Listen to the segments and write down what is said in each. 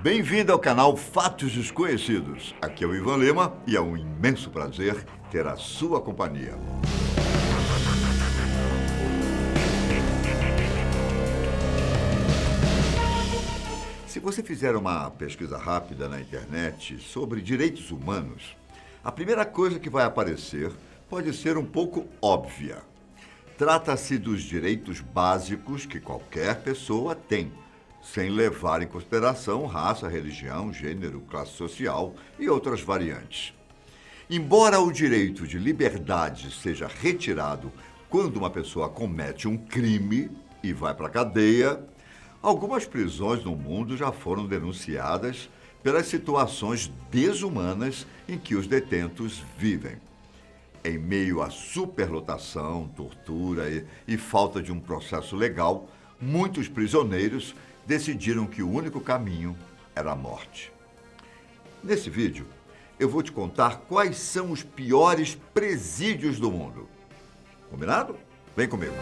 Bem-vindo ao canal Fatos Desconhecidos. Aqui é o Ivan Lima e é um imenso prazer ter a sua companhia. Se você fizer uma pesquisa rápida na internet sobre direitos humanos, a primeira coisa que vai aparecer pode ser um pouco óbvia. Trata-se dos direitos básicos que qualquer pessoa tem, sem levar em consideração raça, religião, gênero, classe social e outras variantes. Embora o direito de liberdade seja retirado quando uma pessoa comete um crime e vai para a cadeia, algumas prisões no mundo já foram denunciadas pelas situações desumanas em que os detentos vivem. Em meio à superlotação, tortura e falta de um processo legal, muitos prisioneiros decidiram que o único caminho era a morte. Nesse vídeo, eu vou te contar quais são os piores presídios do mundo. Combinado? Vem comigo.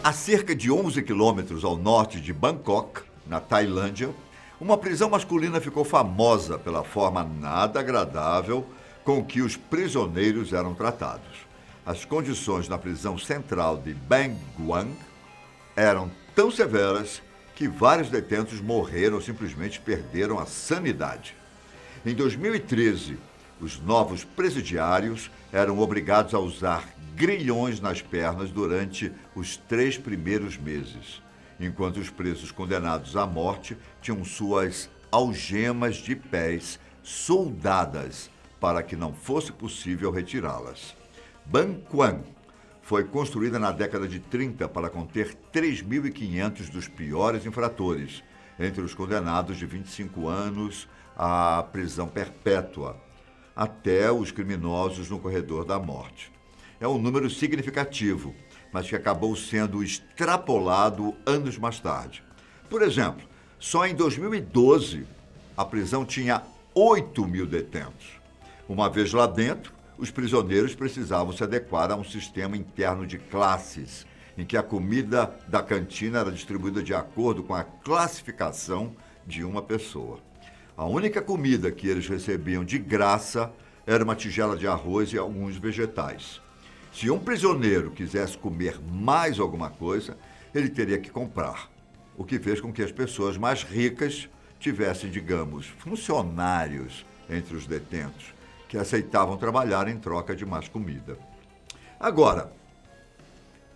A cerca de 11 quilômetros ao norte de Bangkok, na Tailândia, uma prisão masculina ficou famosa pela forma nada agradável com que os prisioneiros eram tratados. As condições na prisão central de Bang Guang eram tão severas que vários detentos morreram ou simplesmente perderam a sanidade. Em 2013, os novos presidiários eram obrigados a usar grilhões nas pernas durante os 3 primeiros meses, enquanto os presos condenados à morte tinham suas algemas de pés soldadas para que não fosse possível retirá-las. Bang Guang foi construída na década de 30 para conter 3.500 dos piores infratores, entre os condenados de 25 anos à prisão perpétua, até os criminosos no corredor da morte. É um número significativo, mas que acabou sendo extrapolado anos mais tarde. Por exemplo, só em 2012, a prisão tinha 8.000 detentos. Uma vez lá dentro, os prisioneiros precisavam se adequar a um sistema interno de classes, em que a comida da cantina era distribuída de acordo com a classificação de uma pessoa. A única comida que eles recebiam de graça era uma tigela de arroz e alguns vegetais. Se um prisioneiro quisesse comer mais alguma coisa, ele teria que comprar, o que fez com que as pessoas mais ricas tivessem, digamos, funcionários entre os detentos, que aceitavam trabalhar em troca de mais comida. Agora,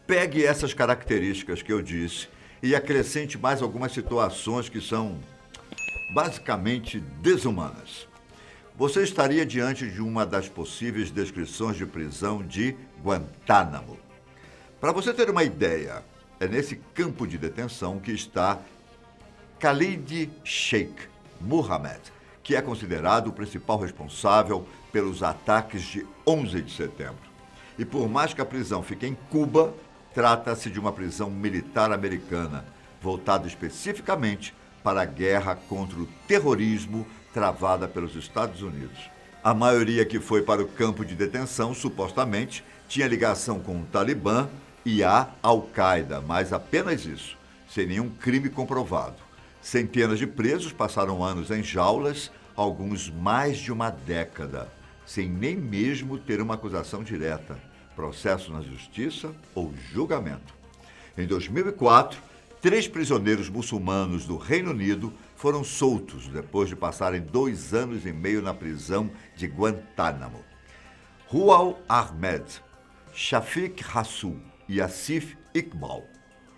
pegue essas características que eu disse e acrescente mais algumas situações que são basicamente desumanas. Você estaria diante de uma das possíveis descrições de prisão de Guantánamo. Para você ter uma ideia, é nesse campo de detenção que está Khalid Sheikh Mohammed, que é considerado o principal responsável pelos ataques de 11 de setembro. E por mais que a prisão fique em Cuba, trata-se de uma prisão militar americana, voltada especificamente para a guerra contra o terrorismo travada pelos Estados Unidos. A maioria que foi para o campo de detenção, supostamente, tinha ligação com o Talibã e a Al-Qaeda, mas apenas isso, sem nenhum crime comprovado. Centenas de presos passaram anos em jaulas, alguns mais de uma década, sem nem mesmo ter uma acusação direta, processo na justiça ou julgamento. Em 2004, 3 prisioneiros muçulmanos do Reino Unido foram soltos depois de passarem 2 anos e meio na prisão de Guantánamo. Rual Ahmed, Shafiq Hassu e Asif Iqbal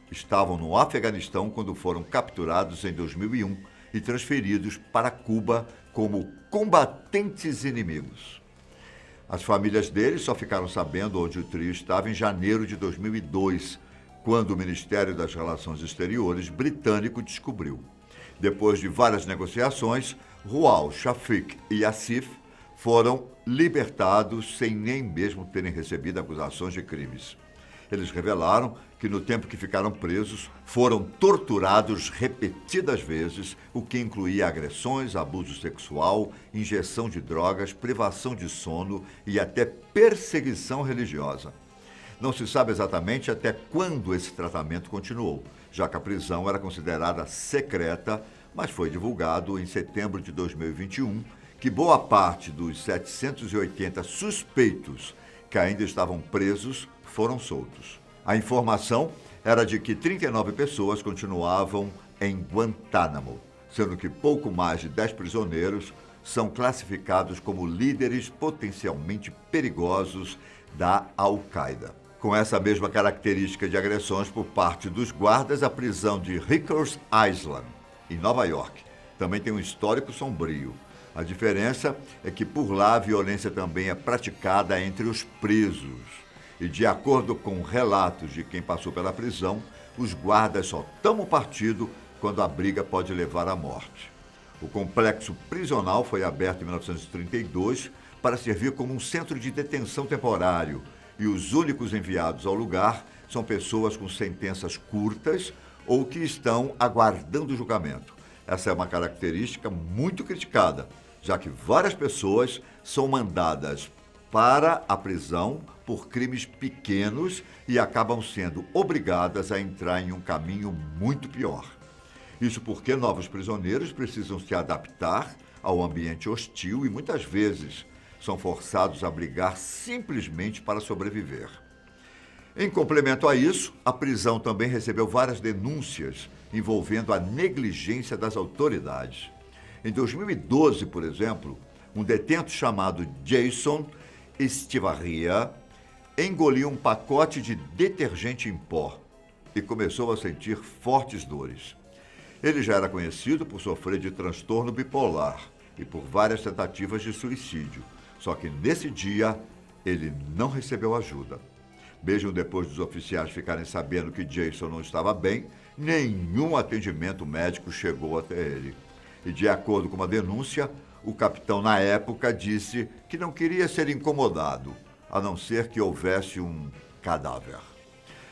estavam no Afeganistão quando foram capturados em 2001 e transferidos para Cuba como combatentes inimigos. As famílias deles só ficaram sabendo onde o trio estava em janeiro de 2002, quando o Ministério das Relações Exteriores britânico descobriu. Depois de várias negociações, Rual, Shafiq e Asif foram libertados sem nem mesmo terem recebido acusações de crimes. Eles revelaram que no tempo que ficaram presos, foram torturados repetidas vezes, o que incluía agressões, abuso sexual, injeção de drogas, privação de sono e até perseguição religiosa. Não se sabe exatamente até quando esse tratamento continuou, já que a prisão era considerada secreta, mas foi divulgado em setembro de 2021 que boa parte dos 780 suspeitos que ainda estavam presos foram soltos. A informação era de que 39 pessoas continuavam em Guantánamo, sendo que pouco mais de 10 prisioneiros são classificados como líderes potencialmente perigosos da Al-Qaeda. Com essa mesma característica de agressões por parte dos guardas, a prisão de Rikers Island, em Nova York, também tem um histórico sombrio. A diferença é que por lá a violência também é praticada entre os presos. E de acordo com relatos de quem passou pela prisão, os guardas só tomam partido quando a briga pode levar à morte. O complexo prisional foi aberto em 1932 para servir como um centro de detenção temporário e os únicos enviados ao lugar são pessoas com sentenças curtas ou que estão aguardando julgamento. Essa é uma característica muito criticada, já que várias pessoas são mandadas para a prisão por crimes pequenos e acabam sendo obrigadas a entrar em um caminho muito pior. Isso porque novos prisioneiros precisam se adaptar ao ambiente hostil e muitas vezes são forçados a brigar simplesmente para sobreviver. Em complemento a isso, a prisão também recebeu várias denúncias envolvendo a negligência das autoridades. Em 2012, por exemplo, um detento chamado Jason Estivarria engoliu um pacote de detergente em pó e começou a sentir fortes dores. Ele já era conhecido por sofrer de transtorno bipolar e por várias tentativas de suicídio. Só que nesse dia, ele não recebeu ajuda. Mesmo depois dos oficiais ficarem sabendo que Jason não estava bem, nenhum atendimento médico chegou até ele. E de acordo com uma denúncia, o capitão na época disse que não queria ser incomodado, a não ser que houvesse um cadáver.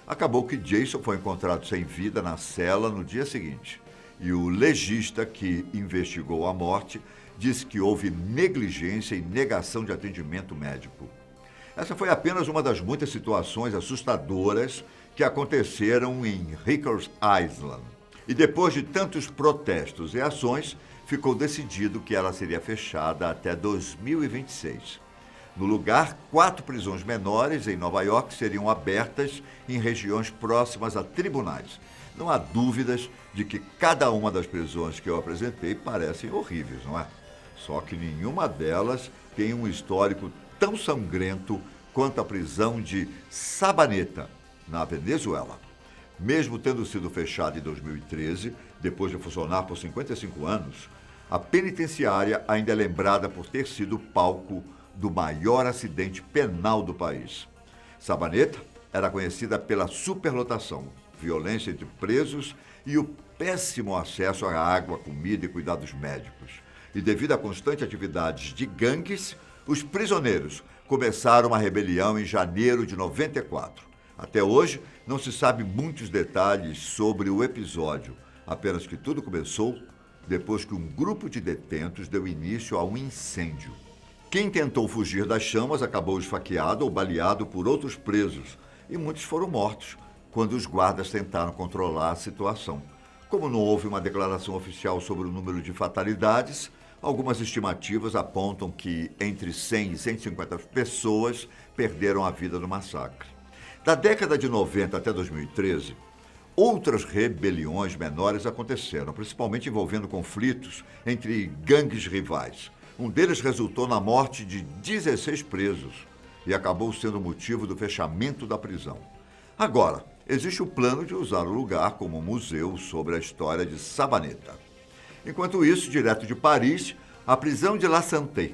Acabou que Jason foi encontrado sem vida na cela no dia seguinte. E o legista que investigou a morte disse que houve negligência e negação de atendimento médico. Essa foi apenas uma das muitas situações assustadoras que aconteceram em Rikers Island. E depois de tantos protestos e ações, ficou decidido que ela seria fechada até 2026. No lugar, 4 prisões menores em Nova York seriam abertas em regiões próximas a tribunais. Não há dúvidas de que cada uma das prisões que eu apresentei parecem horríveis, não é? Só que nenhuma delas tem um histórico tão sangrento quanto a prisão de Sabaneta, na Venezuela. Mesmo tendo sido fechada em 2013, depois de funcionar por 55 anos, a penitenciária ainda é lembrada por ter sido palco do maior acidente penal do país. Sabaneta era conhecida pela superlotação, violência entre presos e o péssimo acesso à água, comida e cuidados médicos. E devido a constantes atividades de gangues, os prisioneiros começaram uma rebelião em janeiro de 94. Até hoje, não se sabe muitos detalhes sobre o episódio, apenas que tudo começou depois que um grupo de detentos deu início a um incêndio. Quem tentou fugir das chamas acabou esfaqueado ou baleado por outros presos, e muitos foram mortos quando os guardas tentaram controlar a situação. Como não houve uma declaração oficial sobre o número de fatalidades, algumas estimativas apontam que entre 100 e 150 pessoas perderam a vida no massacre. Da década de 90 até 2013, outras rebeliões menores aconteceram, principalmente envolvendo conflitos entre gangues rivais. Um deles resultou na morte de 16 presos e acabou sendo motivo do fechamento da prisão. Agora, existe o plano de usar o lugar como museu sobre a história de Sabaneta. Enquanto isso, direto de Paris, a prisão de La Santé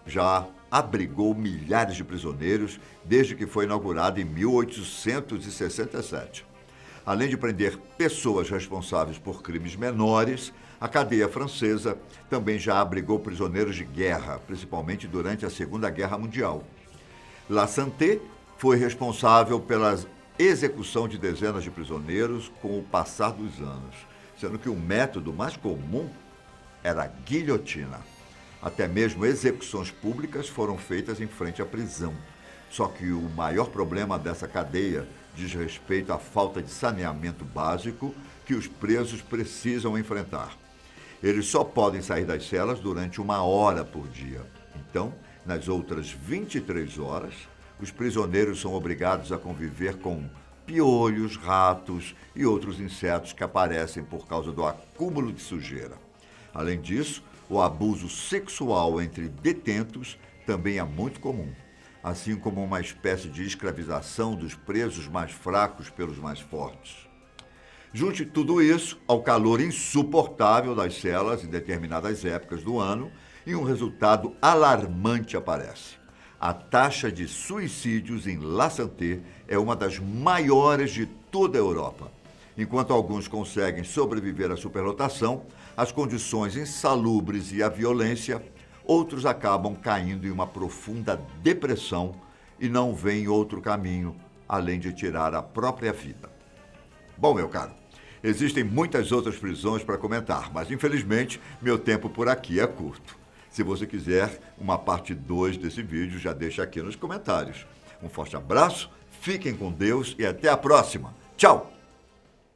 já abrigou milhares de prisioneiros desde que foi inaugurada em 1867. Além de prender pessoas responsáveis por crimes menores, a cadeia francesa também já abrigou prisioneiros de guerra, principalmente durante a Segunda Guerra Mundial. La Santé foi responsável pela execução de dezenas de prisioneiros com o passar dos anos, sendo que o método mais comum era a guilhotina. Até mesmo execuções públicas foram feitas em frente à prisão. Só que o maior problema dessa cadeia diz respeito à falta de saneamento básico que os presos precisam enfrentar. Eles só podem sair das celas durante 1 hora por dia. Então, nas outras 23 horas, os prisioneiros são obrigados a conviver com piolhos, ratos e outros insetos que aparecem por causa do acúmulo de sujeira. Além disso, o abuso sexual entre detentos também é muito comum, assim como uma espécie de escravização dos presos mais fracos pelos mais fortes. Junte tudo isso ao calor insuportável das celas em determinadas épocas do ano e um resultado alarmante aparece. A taxa de suicídios em La Santé é uma das maiores de toda a Europa. Enquanto alguns conseguem sobreviver à superlotação, as condições insalubres e a violência, outros acabam caindo em uma profunda depressão e não veem outro caminho além de tirar a própria vida. Bom, meu caro, existem muitas outras prisões para comentar, mas infelizmente meu tempo por aqui é curto. Se você quiser uma parte 2 desse vídeo, já deixa aqui nos comentários. Um forte abraço, fiquem com Deus e até a próxima. Tchau!